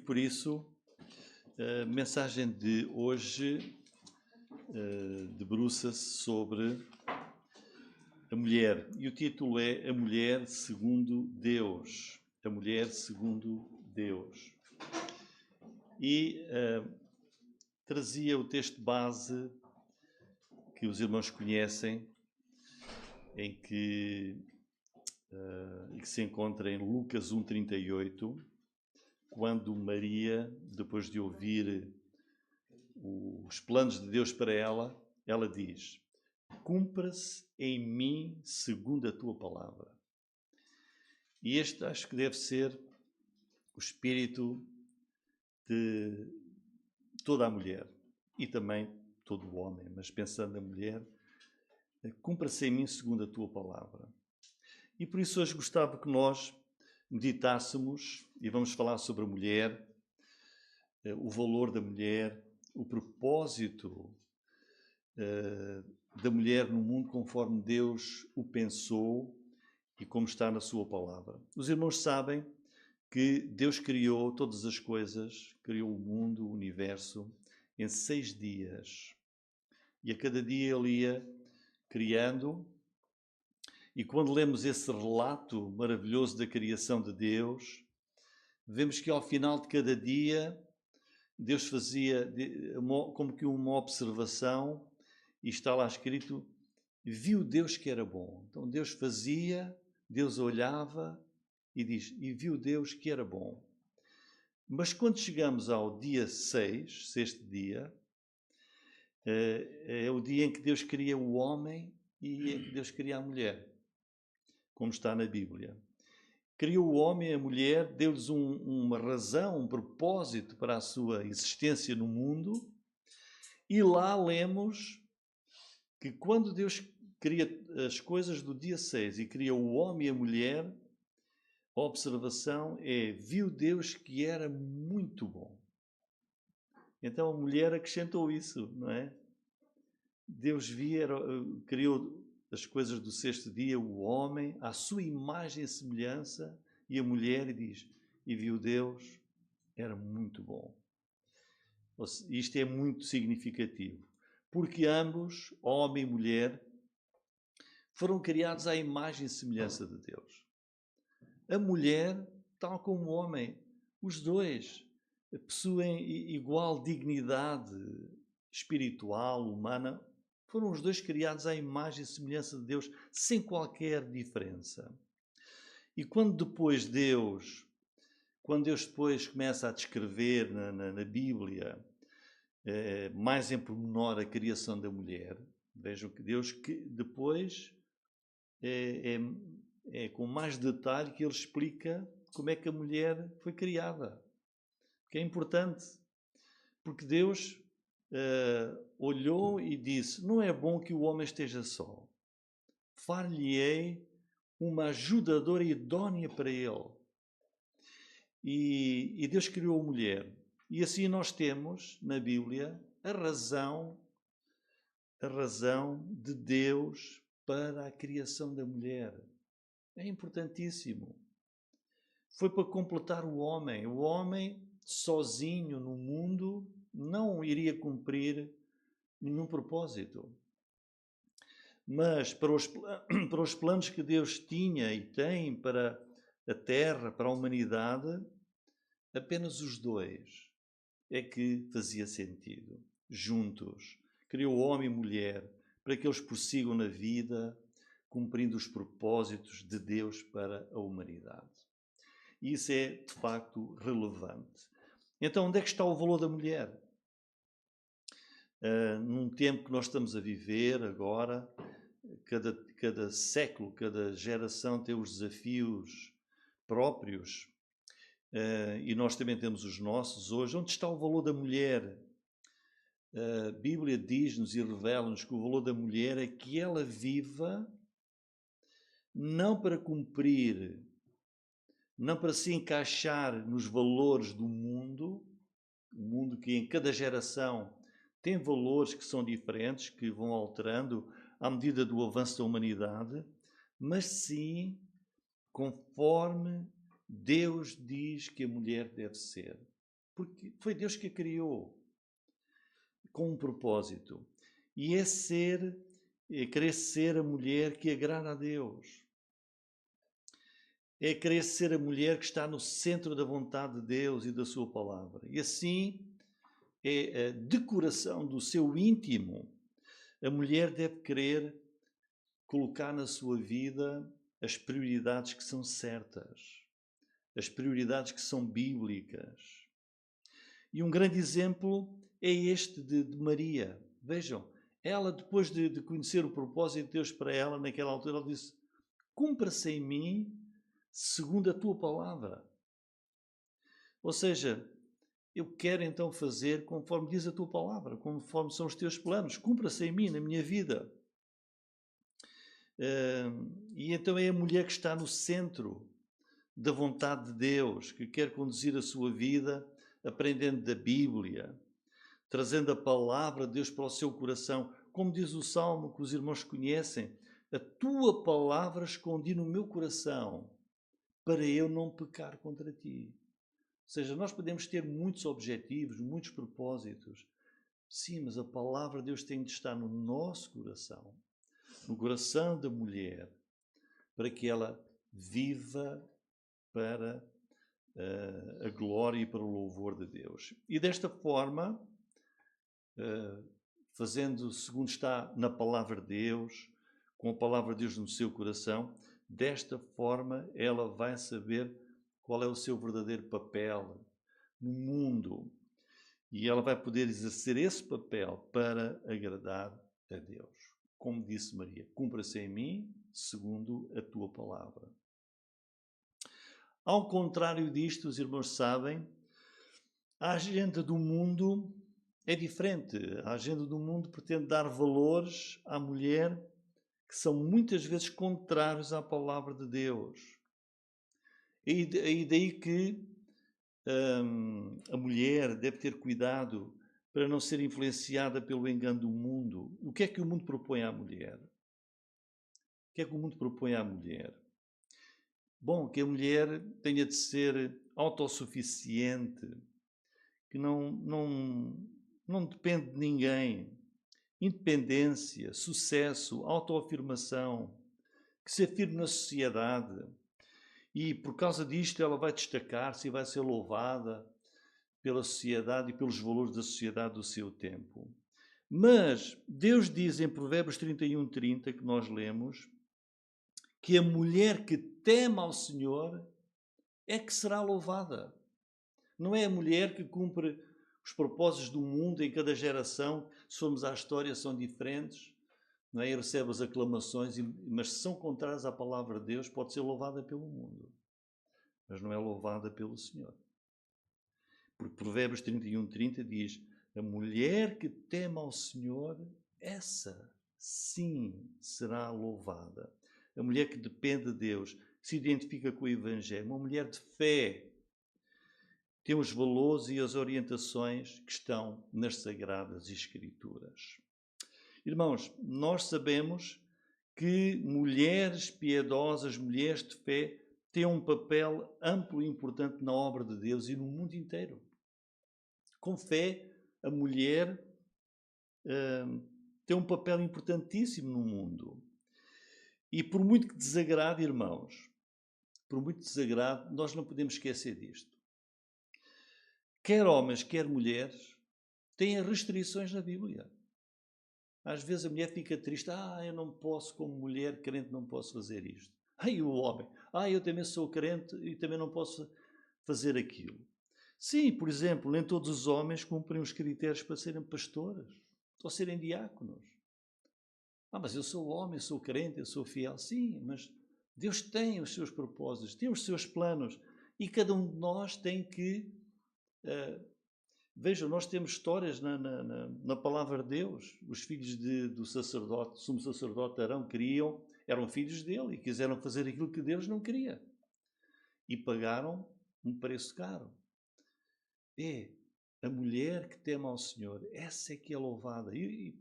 por isso a mensagem de hoje debruça-se sobre a mulher. E o título é A Mulher Segundo Deus. A Mulher Segundo Deus. E trazia o texto base que os irmãos conhecem, em que se encontra em Lucas 1,38, quando Maria, depois de ouvir os planos de Deus para ela, ela diz: cumpra-se em mim segundo a tua palavra. E este acho que deve ser o espírito de toda a mulher e também todo o homem, mas pensando na mulher, cumpra-se em mim segundo a tua palavra. E por isso hoje gostava que nós meditássemos, e vamos falar sobre a mulher, o valor da mulher, o propósito da mulher no mundo conforme Deus o pensou e como está na sua palavra. Os irmãos sabem que Deus criou todas as coisas, criou o mundo, o universo, em 6 dias. E a cada dia Ele ia criando. E quando lemos esse relato maravilhoso da criação de Deus, vemos que ao final de cada dia, Deus fazia como que uma observação, e está lá escrito: viu Deus que era bom. Então Deus fazia, Deus olhava e diz: e viu Deus que era bom. Mas quando chegamos ao dia 6, sexto dia, é o dia em que Deus cria o homem e em que Deus cria a mulher, como está na Bíblia. Criou o homem e a mulher, deu-lhes uma razão, um propósito para a sua existência no mundo. E lá lemos que quando Deus cria as coisas do dia 6 e cria o homem e a mulher, a observação é: viu Deus que era muito bom. Então a mulher acrescentou isso, não é? Deus criou as coisas do sexto dia, o homem, à sua imagem e semelhança, e a mulher, e diz: e viu Deus, era muito bom. Isto é muito significativo, porque ambos, homem e mulher, foram criados à imagem e semelhança de Deus. A mulher, tal como o homem, os dois possuem igual dignidade espiritual, humana. Foram os dois criados à imagem e semelhança de Deus, sem qualquer diferença. E quando Deus depois começa a descrever na Bíblia, mais em pormenor a criação da mulher, vejam que Deus depois é com mais detalhe que Ele explica como é que a mulher foi criada. Que é importante, porque Deus olhou e disse: não é bom que o homem esteja só. Far-lhe-ei uma ajudadora idónea para ele. E Deus criou a mulher. E assim nós temos na Bíblia a razão de Deus para a criação da mulher. É importantíssimo. Foi para completar o homem. O homem sozinho no mundo não iria cumprir nenhum propósito. Mas para os planos que Deus tinha e tem para a Terra, para a humanidade, apenas os dois é que fazia sentido. Juntos. Criou homem e mulher para que eles prossigam na vida, cumprindo os propósitos de Deus para a humanidade. E isso é, de facto, relevante. Então, onde é que está o valor da mulher? Num tempo que nós estamos a viver agora, cada século, cada geração tem os desafios próprios, e nós também temos os nossos hoje. Onde está o valor da mulher? A Bíblia diz-nos e revela-nos que o valor da mulher é que ela viva não para cumprir, não para se encaixar nos valores do mundo, o mundo que em cada geração tem valores que são diferentes, que vão alterando à medida do avanço da humanidade, mas sim conforme Deus diz que a mulher deve ser. porque foi Deus que a criou com um propósito. E é querer ser a mulher que agrada a Deus. É querer ser a mulher que está no centro da vontade de Deus e da sua palavra. E assim, é a decoração do seu íntimo. A mulher deve querer colocar na sua vida as prioridades que são certas, as prioridades que são bíblicas. E um grande exemplo é este de Maria. Vejam, ela, depois de conhecer o propósito de Deus para ela, naquela altura, ela disse: cumpra-se em mim segundo a tua palavra. Ou seja, eu quero então fazer conforme diz a tua palavra, conforme são os teus planos. Cumpra-se em mim, na minha vida. E então é a mulher que está no centro da vontade de Deus, que quer conduzir a sua vida aprendendo da Bíblia, trazendo a palavra de Deus para o seu coração. Como diz o Salmo que os irmãos conhecem: a tua palavra escondi no meu coração, para eu não pecar contra ti. Ou seja, nós podemos ter muitos objetivos, muitos propósitos. Sim, mas a palavra de Deus tem de estar no nosso coração, no coração da mulher, para que ela viva para a glória e para o louvor de Deus. E desta forma, fazendo segundo está na palavra de Deus, com a palavra de Deus no seu coração, desta forma ela vai saber qual é o seu verdadeiro papel no mundo. E ela vai poder exercer esse papel para agradar a Deus. Como disse Maria: cumpra-se em mim segundo a tua palavra. Ao contrário disto, os irmãos sabem, a agenda do mundo é diferente. A agenda do mundo pretende dar valores à mulher que são muitas vezes contrários à palavra de Deus. E daí que a mulher deve ter cuidado para não ser influenciada pelo engano do mundo. O que é que o mundo propõe à mulher? O que é que o mundo propõe à mulher? Bom, que a mulher tenha de ser autossuficiente, que não depende de ninguém. Independência, sucesso, autoafirmação, que se afirme na sociedade. E por causa disto ela vai destacar-se e vai ser louvada pela sociedade e pelos valores da sociedade do seu tempo. Mas Deus diz em Provérbios 31:30, que nós lemos, que a mulher que teme ao Senhor é que será louvada. Não é a mulher que cumpre os propósitos do mundo em cada geração. Se formos à história, são diferentes, não é? E recebe as aclamações, mas se são contrárias à palavra de Deus, pode ser louvada pelo mundo, mas não é louvada pelo Senhor. Porque Provérbios 31:30 diz: a mulher que teme ao Senhor, essa sim será louvada. A mulher que depende de Deus, que se identifica com o Evangelho, uma mulher de fé, tem os valores e as orientações que estão nas Sagradas Escrituras. Irmãos, nós sabemos que mulheres piedosas, mulheres de fé, têm um papel amplo e importante na obra de Deus e no mundo inteiro. Com fé, a mulher tem um papel importantíssimo no mundo. E por muito que desagrade, irmãos, por muito desagrade, nós não podemos esquecer disto. Quer homens, quer mulheres, têm restrições na Bíblia. Às vezes a mulher fica triste: eu não posso, como mulher crente, não posso fazer isto. E o homem: eu também sou crente e também não posso fazer aquilo. Sim, por exemplo, nem todos os homens cumprem os critérios para serem pastores ou serem diáconos. Mas eu sou homem, eu sou crente, eu sou fiel. Sim, mas Deus tem os seus propósitos, tem os seus planos, e cada um de nós tem que... Vejam, nós temos histórias na palavra de Deus. Os filhos do sacerdote, sumo sacerdote Arão, eram filhos dele e quiseram fazer aquilo que Deus não queria. E pagaram um preço caro. A mulher que teme ao Senhor, essa é que é louvada. E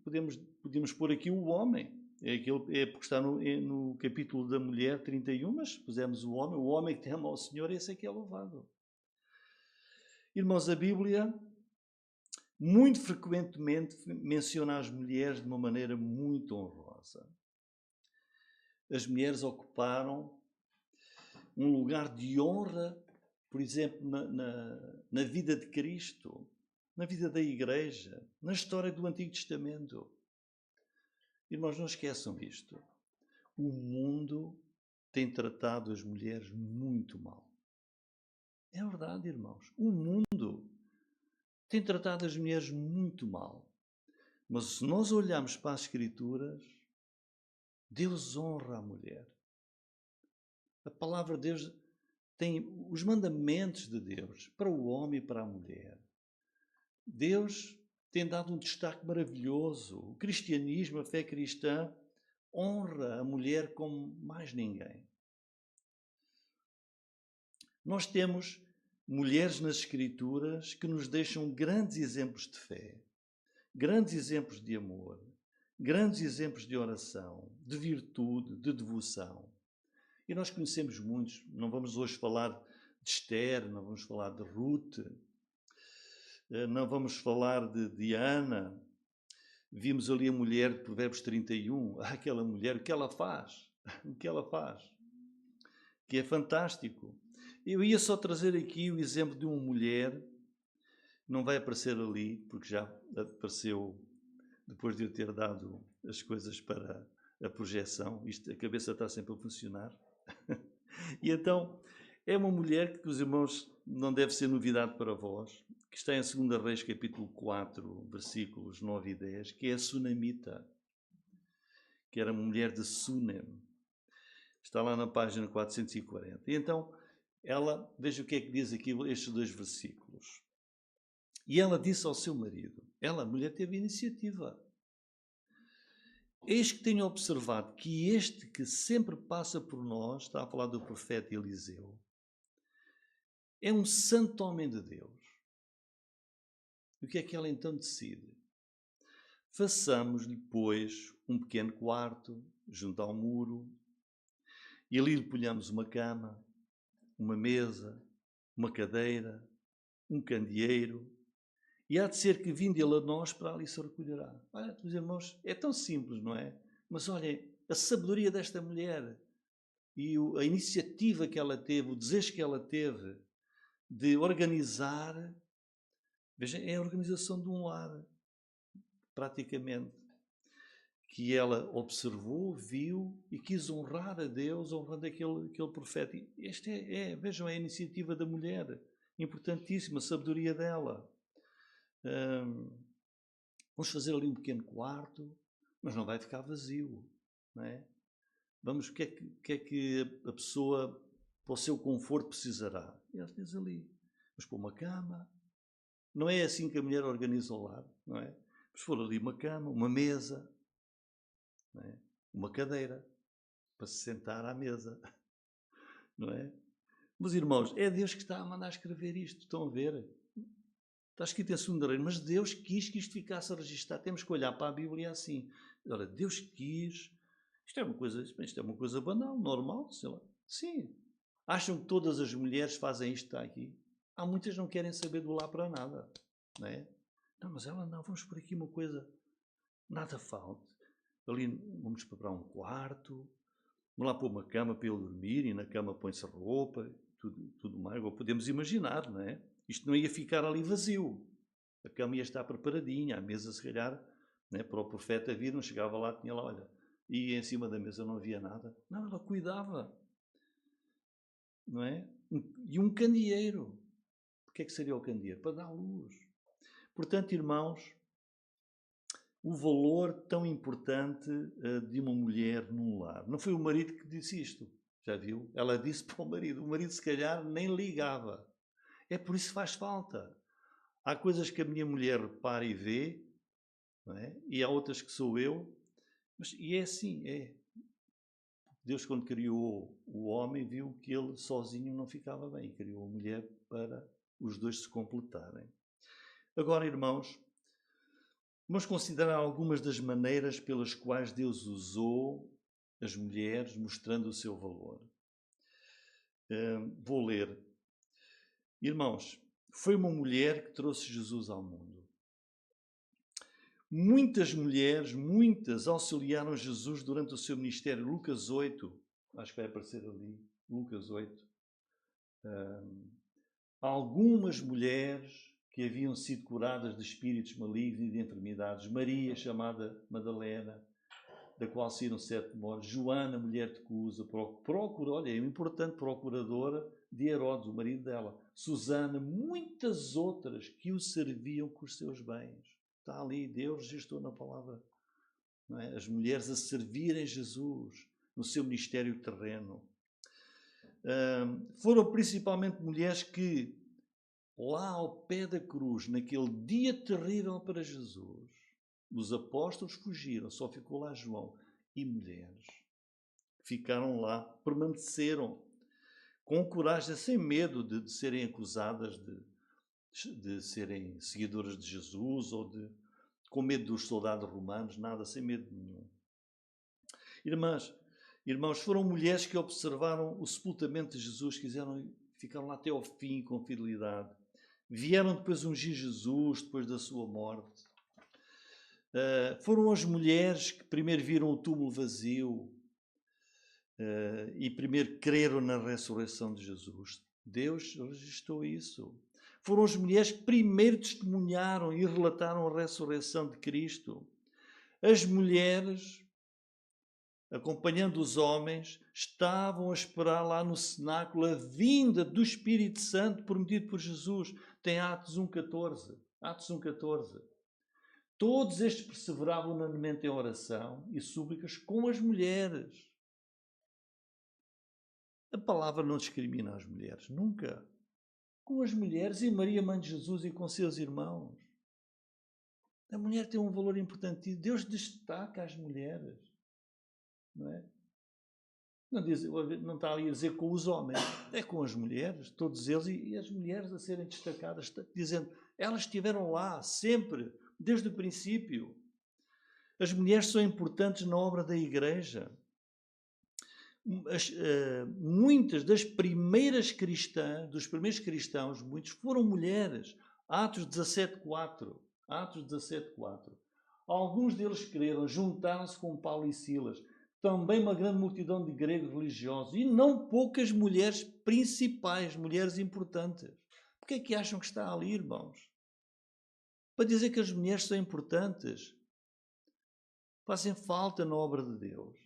podemos pôr aqui o homem. Porque está no capítulo da mulher 31, mas pusemos o homem que teme ao Senhor, esse é que é louvado. Irmãos, a Bíblia muito frequentemente menciona as mulheres de uma maneira muito honrosa. As mulheres ocuparam um lugar de honra, por exemplo, na vida de Cristo, na vida da Igreja, na história do Antigo Testamento. Irmãos, não esqueçam isto. O mundo tem tratado as mulheres muito mal. É verdade, irmãos. O mundo tem tratado as mulheres muito mal. Mas se nós olharmos para as Escrituras, Deus honra a mulher. A palavra de Deus tem os mandamentos de Deus para o homem e para a mulher. Deus tem dado um destaque maravilhoso. O cristianismo, a fé cristã, honra a mulher como mais ninguém. Nós temos mulheres nas Escrituras que nos deixam grandes exemplos de fé, grandes exemplos de amor, grandes exemplos de oração, de virtude, de devoção. E nós conhecemos muitos. Não vamos hoje falar de Esther, não vamos falar de Ruth, não vamos falar de Ana. Vimos ali a mulher de Provérbios 31, aquela mulher, o que ela faz, que é fantástico. Eu ia só trazer aqui o exemplo de uma mulher, não vai aparecer ali, porque já apareceu depois de eu ter dado as coisas para a projeção. A cabeça está sempre a funcionar. E então, é uma mulher que, os irmãos, não deve ser novidade para vós, que está em 2 Reis, capítulo 4, versículos 9 e 10, que é a Sunamita, que era uma mulher de Sunem. Está lá na página 440. E então, ela, veja o que é que diz aqui estes 2 versículos. E ela disse ao seu marido, a mulher teve iniciativa. Eis que tenho observado que este que sempre passa por nós, está a falar do profeta Eliseu, é um santo homem de Deus. E o que é que ela então decide? Façamos-lhe, pois, um pequeno quarto junto ao muro, e ali lhe ponhamos uma cama, uma mesa, uma cadeira, um candeeiro, e há de ser que vindo ele a nós, para ali se recolherá. Olha, meus irmãos, é tão simples, não é? Mas olhem, a sabedoria desta mulher e a iniciativa que ela teve, o desejo que ela teve de organizar, vejam, é a organização de um lar, praticamente, que ela observou, viu e quis honrar a Deus, honrando aquele profeta. Esta vejam, é a iniciativa da mulher, importantíssima, a sabedoria dela. Vamos fazer ali um pequeno quarto, mas não vai ficar vazio, não é? Vamos, o que é que a pessoa, para o seu conforto, precisará? E ela diz ali, vamos pôr uma cama. Não é assim que a mulher organiza o lar, não é? Vamos pôr ali uma cama, uma mesa, não é? Uma cadeira, para se sentar à mesa, não é? Meus irmãos, é Deus que está a mandar escrever isto, estão a ver? Está escrito em 2 Reis, mas Deus quis que isto ficasse registado. Temos que olhar para a Bíblia assim. Ora, Deus quis. Isto é uma coisa banal, normal, sei lá. Sim. Acham que todas as mulheres fazem isto que está aqui? Há muitas que não querem saber do lá para nada. Não é? Não, mas ela não. Vamos por aqui uma coisa. Nada falta. Ali vamos preparar um quarto. Vamos lá pôr uma cama para ele dormir. E na cama põe-se roupa. Tudo mais. Ou podemos imaginar, não é? Isto não ia ficar ali vazio. A cama ia estar preparadinha, a mesa, se calhar, né, para o profeta vir, não chegava lá, tinha lá, olha, e em cima da mesa não havia nada. Não, ela cuidava. Não é? E um candeeiro. O que é que seria o candeeiro? Para dar luz. Portanto, irmãos, o valor tão importante de uma mulher num lar. Não foi o marido que disse isto, já viu? Ela disse para o marido. O marido, se calhar, nem ligava. É por isso que faz falta. Há coisas que a minha mulher repara e vê, não é? E há outras que sou eu. E é assim, é. Deus, quando criou o homem, viu que ele sozinho não ficava bem. E criou a mulher para os dois se completarem. Agora, irmãos, vamos considerar algumas das maneiras pelas quais Deus usou as mulheres, mostrando o seu valor. Vou ler. Irmãos, foi uma mulher que trouxe Jesus ao mundo. Muitas mulheres, auxiliaram Jesus durante o seu ministério. Lucas 8, acho que vai aparecer ali, Lucas 8. Algumas mulheres que haviam sido curadas de espíritos malignos e de enfermidades. Maria, chamada Madalena, da qual saíram 7 mortos. Joana, mulher de Cusa, olha, é importante, procuradora de Herodes, o marido dela. Susana, muitas outras que o serviam com os seus bens. Está ali, Deus registrou na palavra, não é? As mulheres a servirem Jesus no seu ministério terreno. Foram principalmente mulheres que, lá ao pé da cruz, naquele dia terrível para Jesus, os apóstolos fugiram, só ficou lá João, e mulheres ficaram lá, permaneceram com coragem, sem medo de serem acusadas de serem seguidoras de Jesus ou com medo dos soldados romanos, nada, sem medo nenhum. Irmãos, foram mulheres que observaram o sepultamento de Jesus, ficaram lá até ao fim com fidelidade. Vieram depois ungir Jesus, depois da sua morte. Foram as mulheres que primeiro viram o túmulo vazio e primeiro creram na ressurreição de Jesus. Deus registrou isso. Foram as mulheres que primeiro testemunharam e relataram a ressurreição de Cristo. As mulheres, acompanhando os homens, estavam a esperar lá no cenáculo a vinda do Espírito Santo prometido por Jesus. Tem Atos 1,14. Atos 1,14. Todos estes perseveravam unanimemente em oração e súplicas com as mulheres. A palavra não discrimina as mulheres, nunca. Com as mulheres e Maria, mãe de Jesus, e com seus irmãos. A mulher tem um valor importante. Deus destaca as mulheres. Não é? Não está ali a dizer com os homens, é com as mulheres, todos eles, e as mulheres a serem destacadas, dizendo, elas estiveram lá sempre, desde o princípio. As mulheres são importantes na obra da Igreja. Muitas das primeiras cristãs, dos primeiros cristãos, muitos foram mulheres. Atos 17,4. Atos 17,4. Alguns deles creram, juntaram-se com Paulo e Silas. Também uma grande multidão de gregos religiosos e não poucas mulheres principais, mulheres importantes. Porquê é que acham que está ali, irmãos? Para dizer que as mulheres são importantes. Fazem falta na obra de Deus.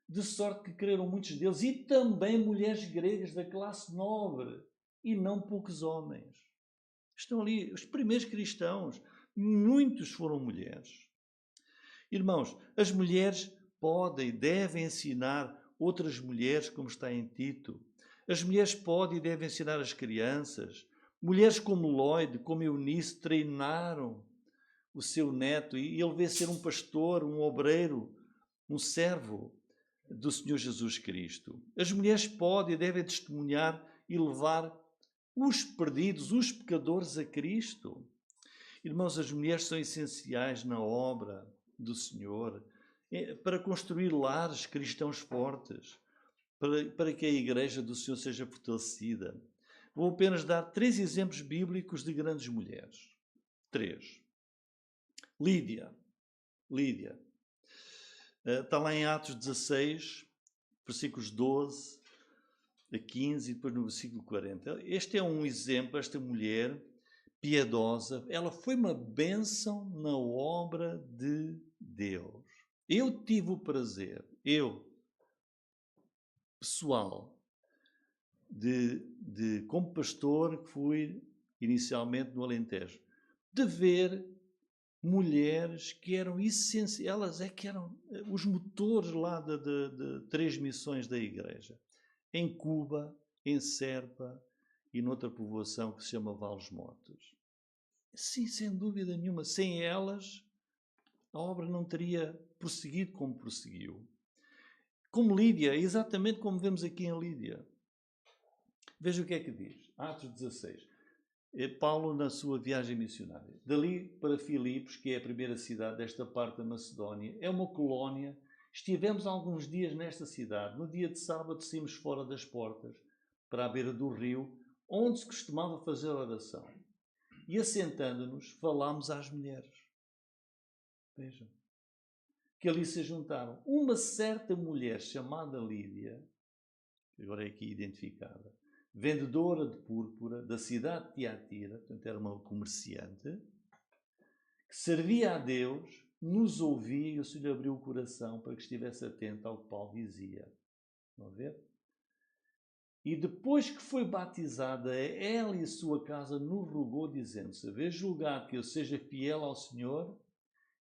De sorte que creram muitos deles e também mulheres gregas da classe nobre e não poucos homens. Estão ali os primeiros cristãos. Muitos foram mulheres. Irmãos, as mulheres podem e devem ensinar outras mulheres, como está em Tito. As mulheres podem e devem ensinar as crianças. Mulheres como Lloyd, como Eunice, treinaram o seu neto e ele veio ser um pastor, um obreiro, um servo do Senhor Jesus Cristo. As mulheres podem e devem testemunhar e levar os perdidos, os pecadores a Cristo. Irmãos, as mulheres são essenciais na obra do Senhor para construir lares cristãos fortes, para que a Igreja do Senhor seja fortalecida. Vou apenas dar 3 exemplos bíblicos de grandes mulheres. 3. Lídia. Está lá em Atos 16, versículos 12 a 15 e depois no versículo 40. Este é um exemplo, esta mulher piedosa, ela foi uma bênção na obra de Deus. Eu tive o prazer, pessoal, como pastor que fui inicialmente no Alentejo, de ver mulheres que eram essenciais, elas é que eram os motores lá de 3 missões da Igreja. Em Cuba, em Serpa e noutra povoação que se chama Vales Mortos. Sim, sem dúvida nenhuma. Sem elas, a obra não teria prosseguido como prosseguiu. Como Lídia, exatamente como vemos aqui em Lídia. Veja o que é que diz. Atos 16. Paulo na sua viagem missionária. Dali para Filipos, que é a primeira cidade desta parte da Macedónia, é uma colónia. Estivemos alguns dias nesta cidade. No dia de sábado saímos fora das portas, para a beira do rio, onde se costumava fazer oração. e assentando-nos, falámos às mulheres. Vejam. Que ali se juntaram. Uma certa mulher chamada Lídia, que agora é aqui identificada, vendedora de púrpura da cidade de Tiatira, portanto era uma comerciante, que servia a Deus, nos ouvia e o Senhor abriu o coração para que estivesse atento ao que Paulo dizia. Estão a ver? E depois que foi batizada, ela e a sua casa nos rogou, dizendo: se vês julgado que eu seja fiel ao Senhor,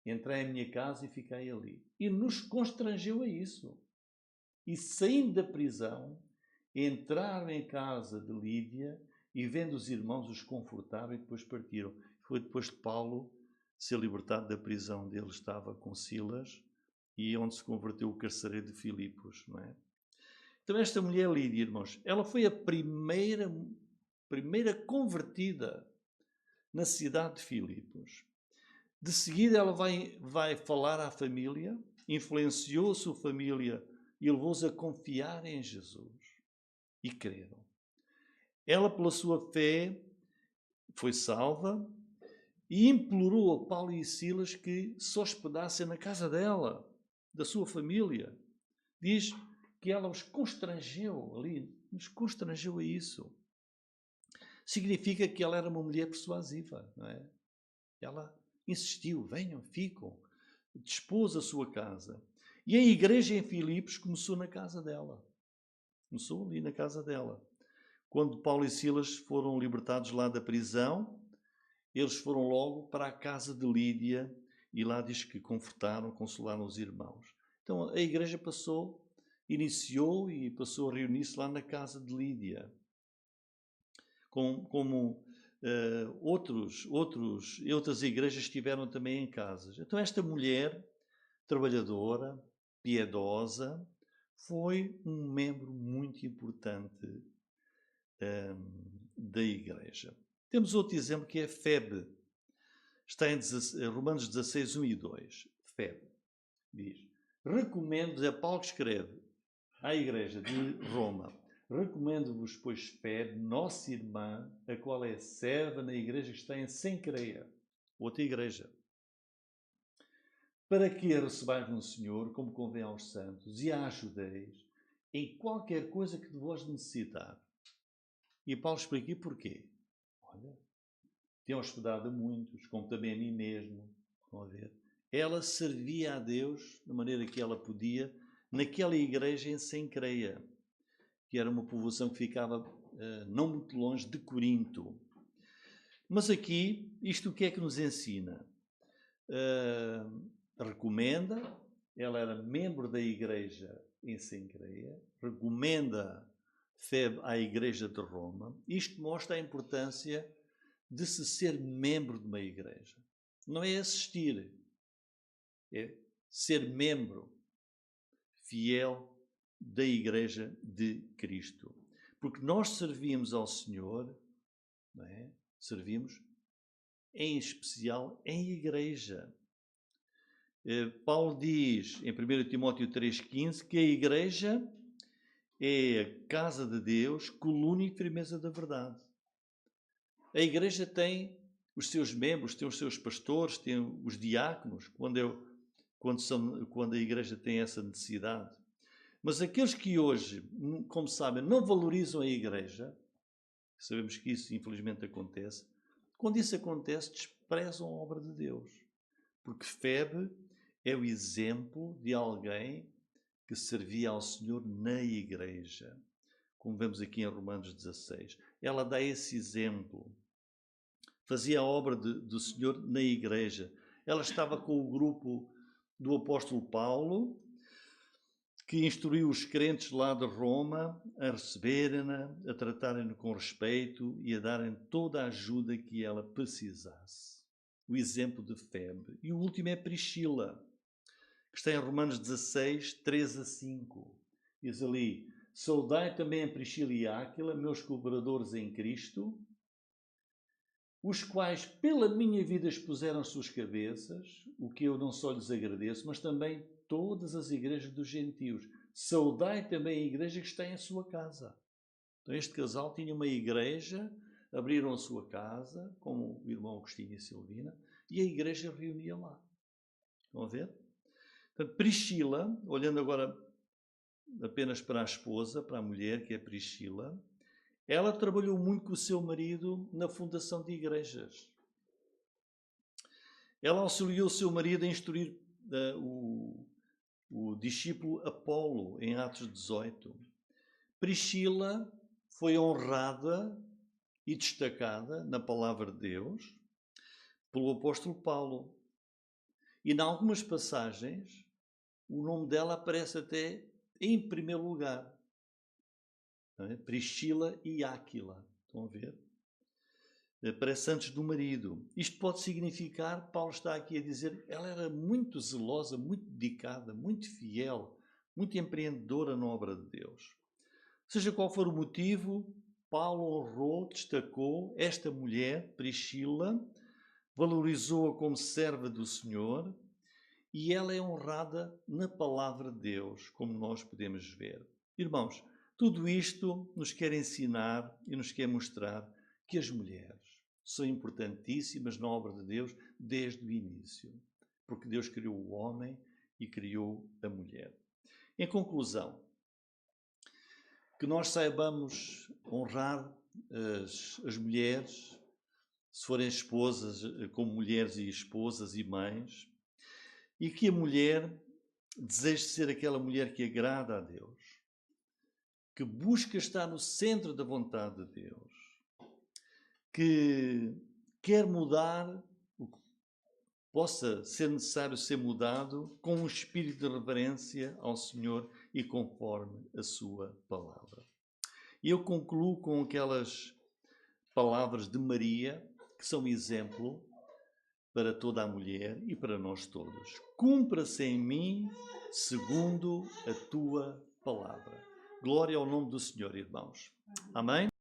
entrei em minha casa e fiquei ali. E nos constrangeu a isso. E saindo da prisão, entraram em casa de Lídia e, vendo os irmãos, os confortaram e depois partiram. Foi depois de Paulo ser libertado da prisão onde ele estava com Silas e onde se converteu o carcereiro de Filipos, não é? Então esta mulher Lídia, irmãos, ela foi a primeira convertida na cidade de Filipos. De seguida ela vai falar à família, influenciou a sua família e levou-os a confiar em Jesus. E creram. Ela, pela sua fé, foi salva e implorou a Paulo e Silas que se hospedassem na casa dela, da sua família. Diz que ela os constrangeu ali, nos constrangeu a isso. Significa que ela era uma mulher persuasiva, não é? Ela insistiu, venham, ficam, dispôs a sua casa. E a igreja em Filipos começou na casa dela. Começou ali na casa dela. Quando Paulo e Silas foram libertados lá da prisão, eles foram logo para a casa de Lídia e lá diz que confortaram, consolaram os irmãos. Então a igreja iniciou e passou a reunir-se lá na casa de Lídia. Como outras igrejas estiveram também em casas. Então esta mulher, trabalhadora, piedosa, foi um membro muito importante da igreja. Temos outro exemplo que é Febe. Está em Romanos 16, 1 e 2. Febe diz: recomendo, é Paulo que escreve à igreja de Roma: recomendo-vos, pois, Febe, nossa irmã, a qual é serva na igreja que está em Cencreia, outra igreja, para que a recebais no Senhor, como convém aos santos, e a ajudeis em qualquer coisa que de vós necessitar. E Paulo explica porquê. Olha, tem hospedado a muitos, como também a mim mesmo. Estão a ver? Ela servia a Deus da maneira que ela podia naquela igreja em Cencreia, que era uma povoação que ficava não muito longe de Corinto. Mas aqui, isto o que é que nos ensina? Recomenda, ela era membro da igreja em Cencreia, recomenda Febe à igreja de Roma. Isto mostra a importância de se ser membro de uma igreja. Não é assistir, é ser membro fiel da igreja de Cristo. Porque nós servimos ao Senhor, não é? Servimos em especial em igreja. Paulo diz em 1 Timóteo 3,15 que a igreja é a casa de Deus, coluna e firmeza da verdade. A igreja tem os seus membros, tem os seus pastores, tem os diáconos, quando a igreja tem essa necessidade. Mas aqueles que hoje, como sabem, não valorizam a igreja, sabemos que isso infelizmente acontece, quando isso acontece, desprezam a obra de Deus. Porque Febe é o exemplo de alguém que servia ao Senhor na igreja. Como vemos aqui em Romanos 16. Ela dá esse exemplo. Fazia a obra do Senhor na igreja. Ela estava com o grupo do apóstolo Paulo, que instruiu os crentes lá de Roma a receberem-na, a tratarem-na com respeito e a darem toda a ajuda que ela precisasse. O exemplo de Febe. E o último é Priscila, que está em Romanos 16, 3 a 5. Diz ali: saudai também a Priscila e Áquila, meus cooperadores em Cristo, os quais pela minha vida expuseram suas cabeças, o que eu não só lhes agradeço, mas também todas as igrejas dos gentios. Saudai também a igreja que está em sua casa. Então este casal tinha uma igreja abriram a sua casa, como o irmão Agostinho e a Silvina, e a igreja reunia lá. Estão a ver? Portanto, Priscila, olhando agora apenas para a esposa, para a mulher, que é Priscila, ela trabalhou muito com o seu marido na fundação de igrejas. Ela auxiliou o seu marido a instruir o discípulo Apolo, em Atos 18. Priscila foi honrada e destacada na palavra de Deus pelo apóstolo Paulo. E em algumas passagens, o nome dela aparece até em primeiro lugar. Priscila e Áquila. Estão a ver? Aparece antes do marido. Isto pode significar, Paulo está aqui a dizer, ela era muito zelosa, muito dedicada, muito fiel, muito empreendedora na obra de Deus. Seja qual for o motivo, Paulo honrou, destacou esta mulher, Priscila, valorizou-a como serva do Senhor e ela é honrada na palavra de Deus, como nós podemos ver. Irmãos, tudo isto nos quer ensinar e nos quer mostrar que as mulheres são importantíssimas na obra de Deus desde o início, porque Deus criou o homem e criou a mulher. Em conclusão, que nós saibamos honrar as mulheres, se forem esposas, como mulheres e esposas e mães, e que a mulher deseje ser aquela mulher que agrada a Deus, que busca estar no centro da vontade de Deus, que quer mudar o que possa ser necessário ser mudado com um espírito de reverência ao Senhor e conforme a sua palavra. E eu concluo com aquelas palavras de Maria, que são exemplo para toda a mulher e para nós todos. Cumpra-se em mim segundo a tua palavra. Glória ao nome do Senhor, irmãos. Amém?